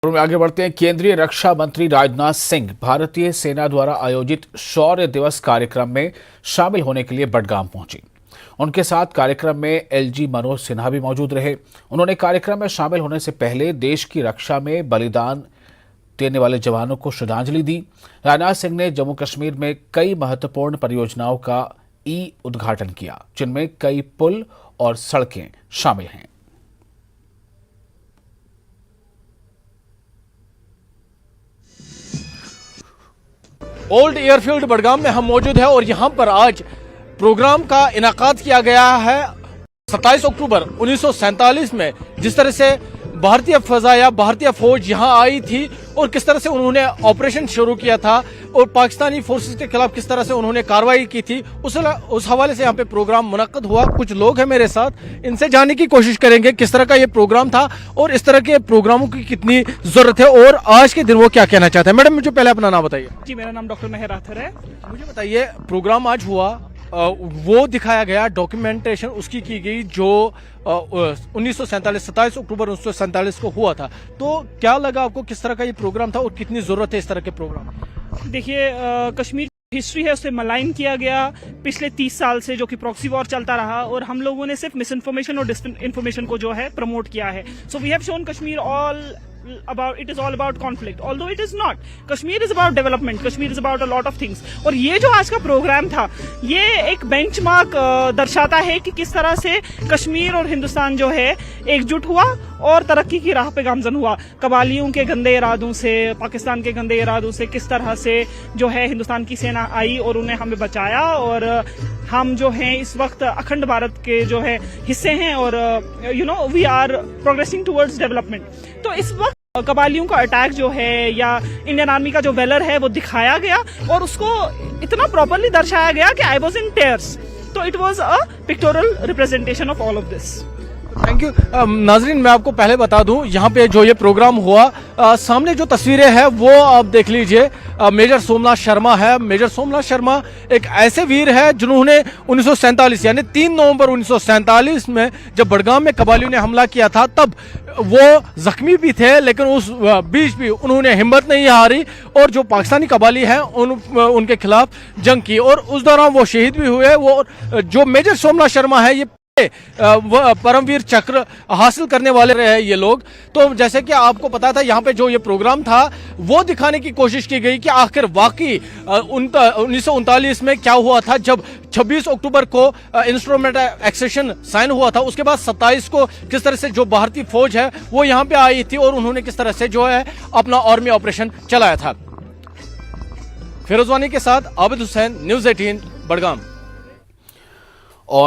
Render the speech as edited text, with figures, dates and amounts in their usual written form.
खबरों में आगे बढ़ते हैं। केंद्रीय रक्षा मंत्री राजनाथ सिंह भारतीय सेना द्वारा आयोजित शौर्य दिवस कार्यक्रम में शामिल होने के लिए बडगाम पहुंचे। उनके साथ कार्यक्रम में एलजी मनोज सिन्हा भी मौजूद रहे। उन्होंने कार्यक्रम में शामिल होने से पहले देश की रक्षा में बलिदान देने वाले जवानों को श्रद्धांजलि दी। राजनाथ सिंह ने जम्मू कश्मीर में कई महत्वपूर्ण परियोजनाओं का उद्घाटन किया, जिनमें कई पुल और सड़कें शामिल हैं। ओल्ड एयरफील्ड बडगाम में हम मौजूद हैं और यहां पर आज प्रोग्राम का इनाकाद किया गया है 27 अक्टूबर 1947 में। जिस तरह से भारतीय फजा या भारतीय फौज यहां आई थी और किस तरह से उन्होंने ऑपरेशन शुरू किया था और पाकिस्तानी फोर्सेस के खिलाफ किस तरह से उन्होंने कार्रवाई की थी, उस हवाले से यहाँ पे प्रोग्राम मुनक्कद हुआ। कुछ लोग हैं मेरे साथ, इनसे जानने की कोशिश करेंगे किस तरह का ये प्रोग्राम था और इस तरह के प्रोग्रामों की कितनी जरूरत है और आज के दिन वो क्या कहना चाहते हैं। मैडम, मुझे पहले अपना नाम बताइए। जी, मेरा नाम डॉक्टर मेहर आथर है। मुझे बताइए, प्रोग्राम आज हुआ, वो दिखाया गया, डॉक्यूमेंटेशन उसकी की गई जो 1947 27 अक्टूबर 1947 को हुआ था, तो क्या लगा आपको, किस तरह का ये प्रोग्राम था और कितनी जरूरत है इस तरह के प्रोग्राम? देखिए, कश्मीर हिस्ट्री है उसे मलाइन किया गया पिछले 30 साल से, जो कि प्रॉक्सी वॉर चलता रहा और हम लोगों ने सिर्फ मिस इन्फॉर्मेशन और डिसइन्फॉर्मेशन को जो है प्रमोट किया है। So we have shown Kashmir it is all about conflict, although it is not. Kashmir is about development, Kashmir is about a lot of things. और ये जो आज का प्रोग्राम था, ये एक बेंचमार्क दर्शाता है कि किस तरह से कश्मीर और हिंदुस्तान जो है एकजुट हुआ और तरक्की की राह पे गामजन हुआ। कबालियों के गंदे इरादों से, पाकिस्तान के गंदे इरादों से किस तरह से जो है हिंदुस्तान की सेना आई और उन्हें हमें बचाया और हम जो हैं इस वक्त अखंड भारत के जो है हिस्से हैं और we are progressing towards development. तो इस वक्त कबालियों का अटैक जो है या इंडियन आर्मी का जो वेलर है वो दिखाया गया और उसको इतना प्रॉपरली दर्शाया गया कि आई वॉज इन टेयर्स। तो it was a pectoral representation of all of this. Thank you. नाजरीन, मैं आपको पहले बता दूं, यहाँ पे जो ये प्रोग्राम हुआ, सामने जो तस्वीरें हैं वो आप देख लीजिए। मेजर सोमनाथ शर्मा है। मेजर सोमनाथ शर्मा एक ऐसे वीर है जिन्होंने 1947 यानी 3 नवंबर 1947 में जब बडगाम में कबालियों ने हमला किया था, तब वो जख्मी भी थे, लेकिन उस बीच भी उन्होंने हिम्मत नहीं हारी और जो पाकिस्तानी कबाली हैं उनके खिलाफ जंग की और उस दौरान वो शहीद भी हुए। वो जो मेजर सोमनाथ शर्मा है, ये परमवीर चक्र हासिल करने वाले रहे ये लोग। तो जैसे कि आपको पता था, यहाँ पे जो ये प्रोग्राम था वो दिखाने की कोशिश की गई कि आखिर वाकई 1939 में क्या हुआ था जब 26 अक्टूबर को इंस्ट्रूमेंट एक्सेशन साइन हुआ था। उसके बाद 27 को किस तरह से जो भारतीय फौज है वो यहाँ पे आई थी और उन्होंने किस तरह से जो है अपना आर्मी ऑपरेशन चलाया था। फिरोजवानी के साथ आबिद हुसैन, न्यूज़ 18 बडगाम। और